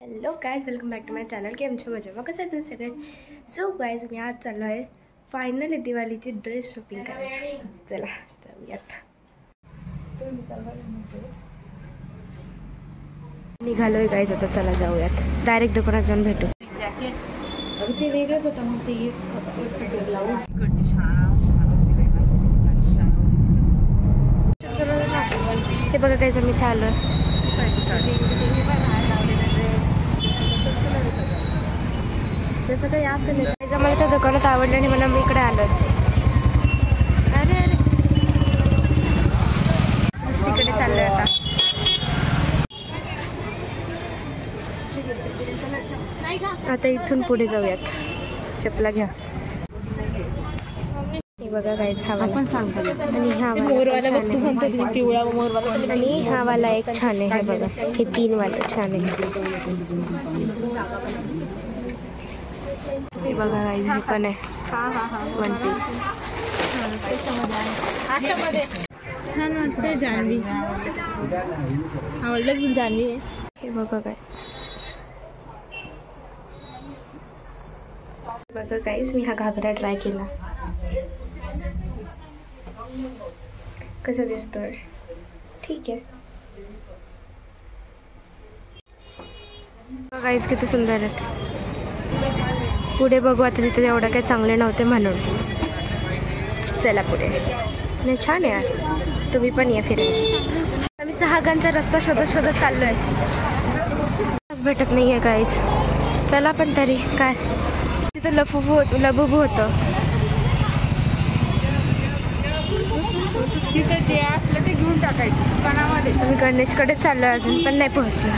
Hello guys, welcome back to my channel. की आमच्या मजा कसं आहे तुम्ही सगळे. सो गाइज, मी आज चाललो आहे फायनली दिवाळीची ड्रेस शॉपिंग करायला. चला जाऊयात. निघालोय गाइज, आता चला जाऊयात. डायरेक्ट दुकानात जाऊन भेटू. जॅकेट ते वेगळंच होतं. मग ते ब्लाऊज हे बघा गाइज, मी इथे आलोय. जसं काही असं नाही. त्याच्या मला त्या दुकानात आवडलं आणि म्हणून मी इकडे आलो. अरे अरे दुसरीकडे चाललोय आता. आता इथून पुढे जाऊयात. चपला घ्या. हे बघा गाइज, हा वाला पण सांगतो. आणि हा मोरवाला बघ, तू म्हणतो पिवळा मोरवाला. आणि हा वाला एक छान आहे. हे बघा, हे 3 वाला छान आहे. हे बघा गाइज, हे पण आहे 1 पीस. छान वाटते. जान्हवी आवडलं की जान्हवी आहे. हे बघा गाइज, बघा गाइज, मी हा घागरा ट्राय केला. कसा दिसतोय? ठीक आहे. गाइज किती सुंदर आहेत. पुढे बघू. आता तिथे एवढं काही चांगले नव्हते म्हणून. चला पुढे. नाही छान आहे यार, तुम्ही पण या फिरायला. आम्ही सहागांचा रस्ता शोधत शोधत चाललो आहे. भेटत नाही आहे गाइज. चला पण तरी काय, तिथं लबुबू होतं. तिथं जे असलं ते घेऊन टाकायचं दुकानामध्ये. आम्ही गणेशकडेच चाललो आहे, अजून पण नाही पोहोचलो.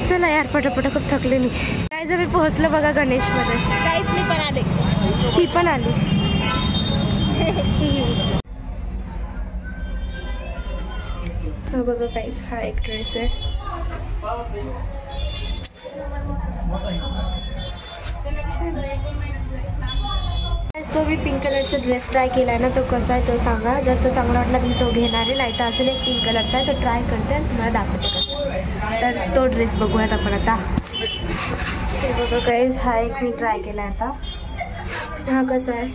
चला यार, पटापट खूप थकले मी. काय जर मी पोहोचलो बघा गणेशमध्ये. काहीच मी पण आले. ती पण आली. हा बघा काहीच, हा एक ड्रेस आहे. तो मी पिंक कलरचा ड्रेस ट्राय केला आहे ना, तो कसा आहे तो सांगा. जर तो चांगला वाटला तर मी तो घेणार आहे. नाही तर अजून एक पिंक कलरचा आहे, तो ट्राय करते आणि तुम्हाला दाखवते कसं. तर तो ड्रेस बघूयात आपण आता. हे बघा गाइज, हा एक मी ट्राय केला आहे आता. हा कसा आहे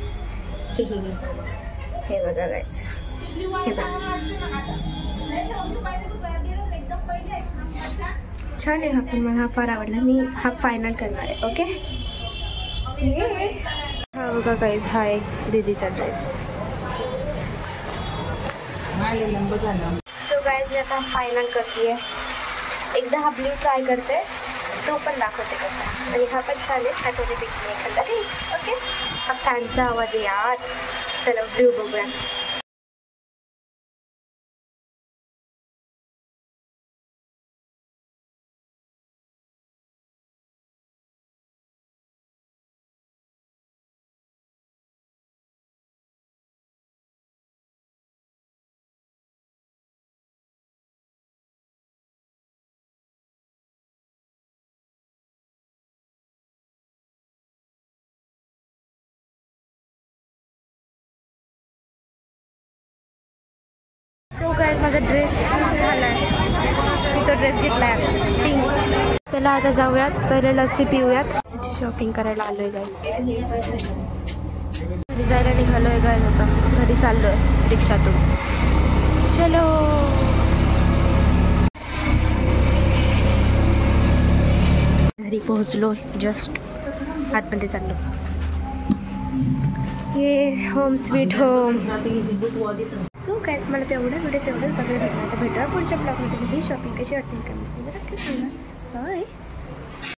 हे बघा गाइज. हे बघा छान आहे. हा पण मला हा फार आवडला. मी हा फायनल करणार आहे. ओके. हा बघा गाइज, हा एक दीदीचा ड्रेस. सो गाइज, मी आता फायनल करते. एकदा हा ब्ल्यू ट्राय करते, तो पण दाखवते कसा. आणि हा पण छान आहे. हा थोडी पिकली एखादा. ओके. हा फॅनचा आवाज आहे यार. चला ब्ल्यू बघूया. सो गाइज, माझा ड्रेस चूज झाला आहे. मी तो ड्रेस घेतला आहे पिंक. चला आता जाऊयात. पहिले लस्सी पिऊयात. त्याची शॉपिंग करायला आलो आहे गाइज. घरी जायला निघालो आहे गाइज. आता घरी चाललो आहे रिक्षातून. चलो. घरी पोहोचलो जस्ट. आतमध्ये चाललो. ये home sweet home. So guys, मला तेवढं व्हिडिओ तेवढंच बघायला भेटणार. तर भेटूया पुढच्या ब्लॉगमध्ये. ही शॉपिंग कशी वाटते कमेंट्समध्ये नक्की सांगा. बाय.